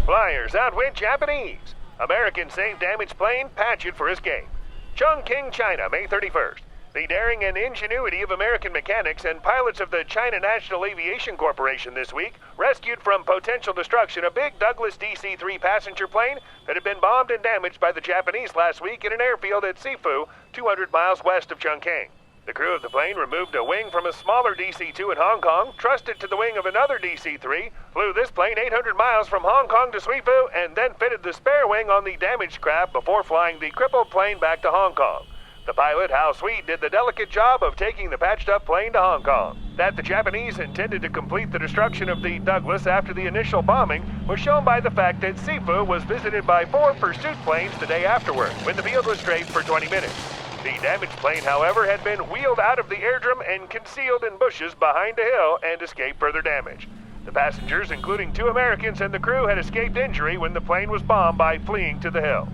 Flyers outwit Japanese. American save damaged plane, patch it for escape. Chongqing, China, May 31st. The daring and ingenuity of American mechanics and pilots of the China National Aviation Corporation this week rescued from potential destruction a big Douglas DC-3 passenger plane that had been bombed and damaged by the Japanese last week in an airfield at Sifu, 200 miles west of Chongqing. The crew of the plane removed a wing from a smaller DC-2 in Hong Kong, trussed it to the wing of another DC-3, flew this plane 800 miles from Hong Kong to Sifu, and then fitted the spare wing on the damaged craft before flying the crippled plane back to Hong Kong. The pilot, Hal Sweet, did the delicate job of taking the patched-up plane to Hong Kong. That the Japanese intended to complete the destruction of the Douglas after the initial bombing was shown by the fact that Sifu was visited by 4 pursuit planes the day afterward, when the field was strafed for 20 minutes. The damaged plane, however, had been wheeled out of the airdrome and concealed in bushes behind a hill and escaped further damage. The passengers, including 2 Americans and the crew, had escaped injury when the plane was bombed by fleeing to the hills.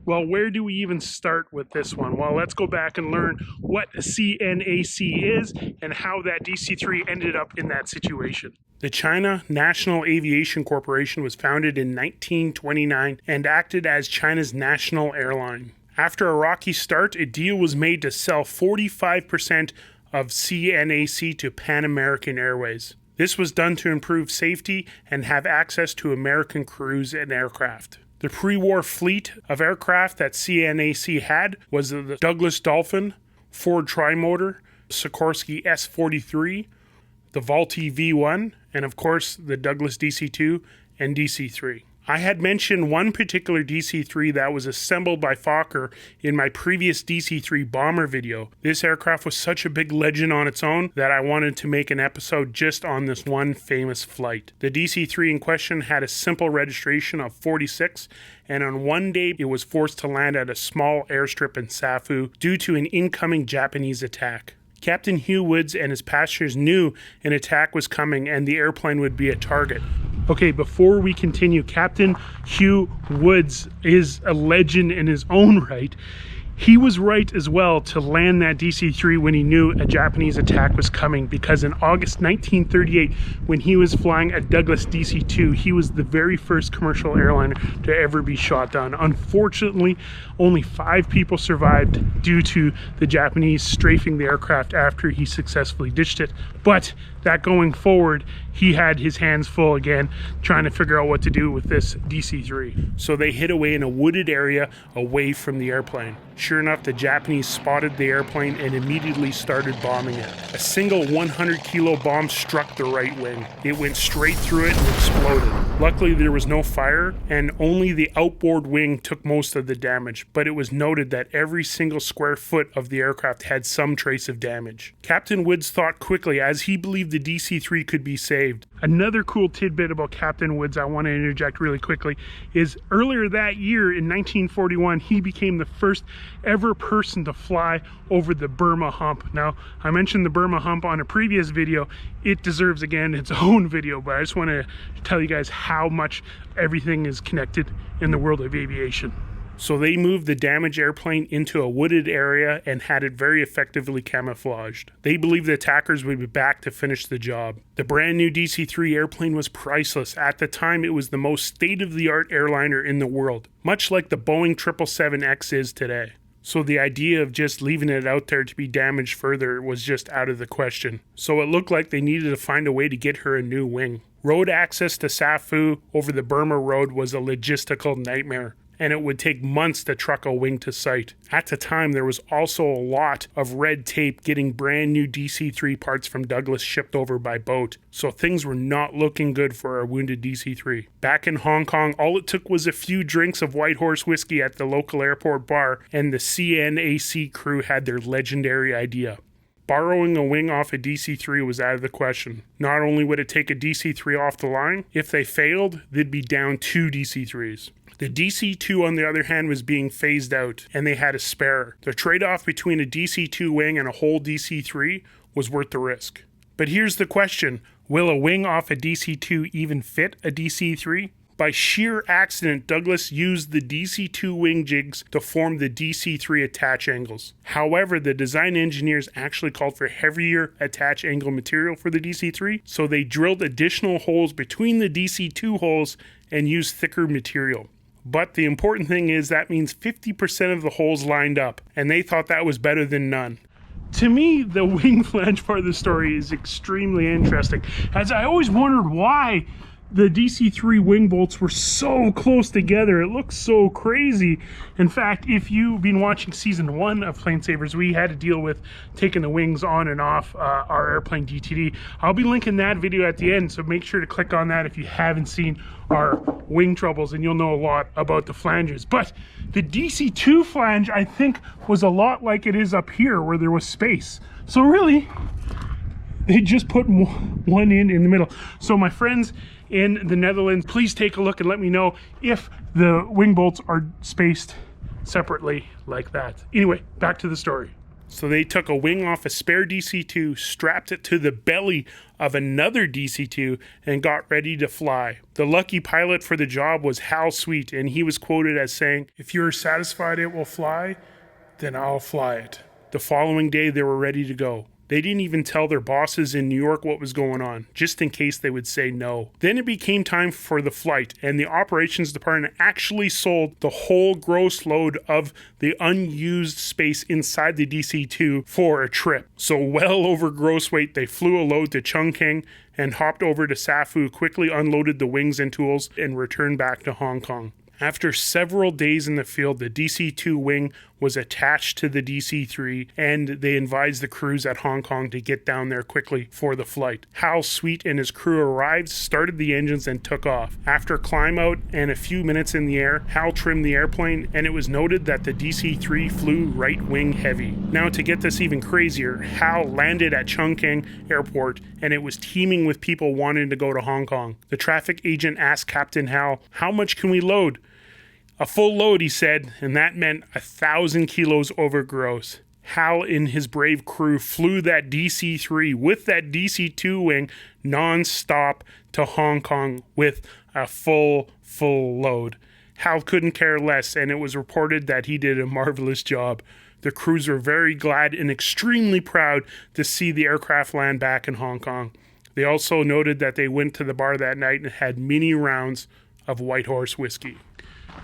Well, where do we even start with this one? Well, let's go back and learn what a CNAC is and how that DC-3 ended up in that situation. The China National Aviation Corporation was founded in 1929 and acted as China's national airline. After a rocky start, a deal was made to sell 45% of CNAC to Pan American Airways. This was done to improve safety and have access to American crews and aircraft. The pre-war fleet of aircraft that CNAC had was the Douglas Dolphin, Ford Trimotor, Sikorsky S-43, the Vultee V-1, and of course the Douglas DC-2 and DC-3. I had mentioned one particular DC-3 that was assembled by Fokker in my previous DC-3 bomber video. This aircraft was such a big legend on its own that I wanted to make an episode just on this one famous flight. The DC-3 in question had a simple registration of 46, and on one day it was forced to land at a small airstrip in Sifu due to an incoming Japanese attack. Captain Hugh Woods and his passengers knew an attack was coming and the airplane would be a target. Okay, before we continue, Captain Hugh Woods is a legend in his own right. He was right as well to land that DC-3 when he knew a Japanese attack was coming, because in August 1938, when he was flying a Douglas DC-2, he was the very first commercial airliner to ever be shot down. Unfortunately, only 5 people survived due to the Japanese strafing the aircraft after he successfully ditched it. But that going forward, he had his hands full again trying to figure out what to do with this DC-3. So they hid away in a wooded area away from the airplane. Sure enough, the Japanese spotted the airplane and immediately started bombing it. A single 100-kilo bomb struck the right wing. It went straight through it and exploded. Luckily, there was no fire, and only the outboard wing took most of the damage, but it was noted that every single square foot of the aircraft had some trace of damage. Captain Woods thought quickly, as he believed the DC-3 could be saved. Another cool tidbit about Captain Woods I want to interject really quickly is earlier that year in 1941, he became the first ever person to fly over the Burma Hump. Now, I mentioned the Burma Hump on a previous video. It deserves, again, its own video, but I just want to tell you guys how much everything is connected in the world of aviation. So they moved the damaged airplane into a wooded area and had it very effectively camouflaged. They believed the attackers would be back to finish the job. The brand new DC-3 airplane was priceless. At the time, it was the most state-of-the-art airliner in the world, much like the Boeing 777X is today. So the idea of just leaving it out there to be damaged further was just out of the question. So it looked like they needed to find a way to get her a new wing. Road access to Sifu over the Burma Road was a logistical nightmare, and it would take months to truck a wing to site. At the time, there was also a lot of red tape getting brand new DC-3 parts from Douglas shipped over by boat, so things were not looking good for our wounded DC-3. Back in Hong Kong, all it took was a few drinks of White Horse whiskey at the local airport bar, and the CNAC crew had their legendary idea. Borrowing a wing off a DC-3 was out of the question. Not only would it take a DC-3 off the line, if they failed, they'd be down 2 DC-3s. The DC-2, on the other hand, was being phased out, and they had a spare. The trade-off between a DC-2 wing and a whole DC-3 was worth the risk. But here's the question. Will a wing off a DC-2 even fit a DC-3? By sheer accident, Douglas used the DC-2 wing jigs to form the DC-3 attach angles. However, the design engineers actually called for heavier attach angle material for the DC-3, so they drilled additional holes between the DC-2 holes and used thicker material. But the important thing is that means 50% of the holes lined up, and they thought that was better than none. To me, the wing flange part of the story is extremely interesting, as I always wondered why the DC-3 wing bolts were so close together. It looks so crazy. In fact, if you've been watching season 1 of PlaneSavers, we had to deal with taking the wings on and off our airplane DTD. I'll be linking that video at the end, so make sure to click on that if you haven't seen our wing troubles, and you'll know a lot about the flanges. But the DC-2 flange, I think, was a lot like it is up here where there was space. So really, they just put one in the middle. So my friends in the Netherlands, please take a look and let me know if the wing bolts are spaced separately like that. Anyway, back to the story. So they took a wing off a spare DC-2, strapped it to the belly of another DC-2, and got ready to fly. The lucky pilot for the job was Hal Sweet, and he was quoted as saying, "If you're satisfied it will fly, then I'll fly it." The following day, they were ready to go. They didn't even tell their bosses in New York what was going on, just in case they would say no. Then it became time for the flight, and the operations department actually sold the whole gross load of the unused space inside the DC-2 for a trip. So well over gross weight, they flew a load to Chongqing and hopped over to Safu, quickly unloaded the wings and tools, and returned back to Hong Kong. After several days in the field, the DC-2 wing was attached to the DC-3, and they advised the crews at Hong Kong to get down there quickly for the flight. Hal Sweet and his crew arrived, started the engines, and took off. After a climb out and a few minutes in the air, Hal trimmed the airplane, and it was noted that the DC-3 flew right wing heavy. Now, to get this even crazier, Hal landed at Chongqing Airport, and it was teeming with people wanting to go to Hong Kong. The traffic agent asked Captain Hal, "How much can we load?" "A full load," he said, and that meant 1,000 kilos over gross. Hal and his brave crew flew that DC-3 with that DC-2 wing non-stop to Hong Kong with a full load. Hal couldn't care less, and it was reported that he did a marvelous job. The crews were very glad and extremely proud to see the aircraft land back in Hong Kong. They also noted that they went to the bar that night and had many rounds of White Horse whiskey.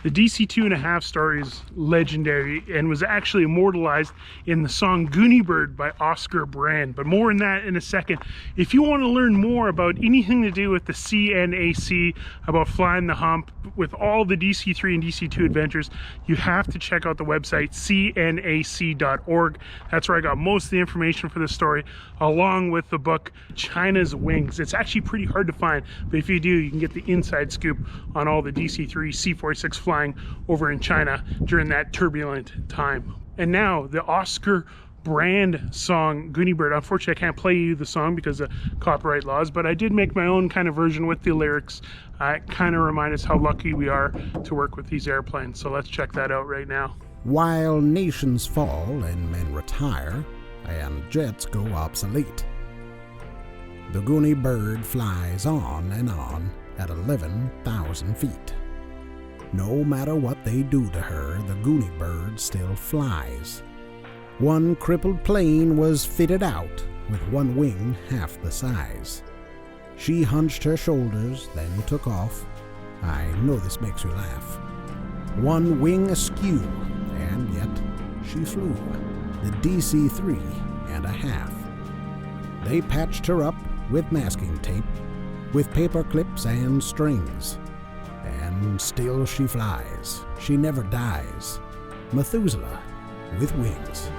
The DC-2.5 story is legendary and was actually immortalized in the song Goonie Bird by Oscar Brand, but more on that in a second. If you want to learn more about anything to do with the CNAC, about flying the hump, with all the DC-3 and DC-2 adventures, you have to check out the website cnac.org. That's where I got most of the information for this story, along with the book China's Wings. It's actually pretty hard to find, but if you do, you can get the inside scoop on all the DC-3 C-46 flying over in China during that turbulent time. And now the Oscar Brand song Goonie Bird. Unfortunately, I can't play you the song because of copyright laws, but I did make my own kind of version with the lyrics. It kind of reminds us how lucky we are to work with these airplanes. So let's check that out right now. While nations fall and men retire and jets go obsolete, the Goonie Bird flies on and on at 11,000 feet. No matter what they do to her, the Goonie Bird still flies. One crippled plane was fitted out with one wing half the size. She hunched her shoulders, then took off. I know this makes you laugh. One wing askew, and yet she flew. The DC-3.5. They patched her up with masking tape, with paper clips and strings. And still she flies. She never dies. Methuselah with wings.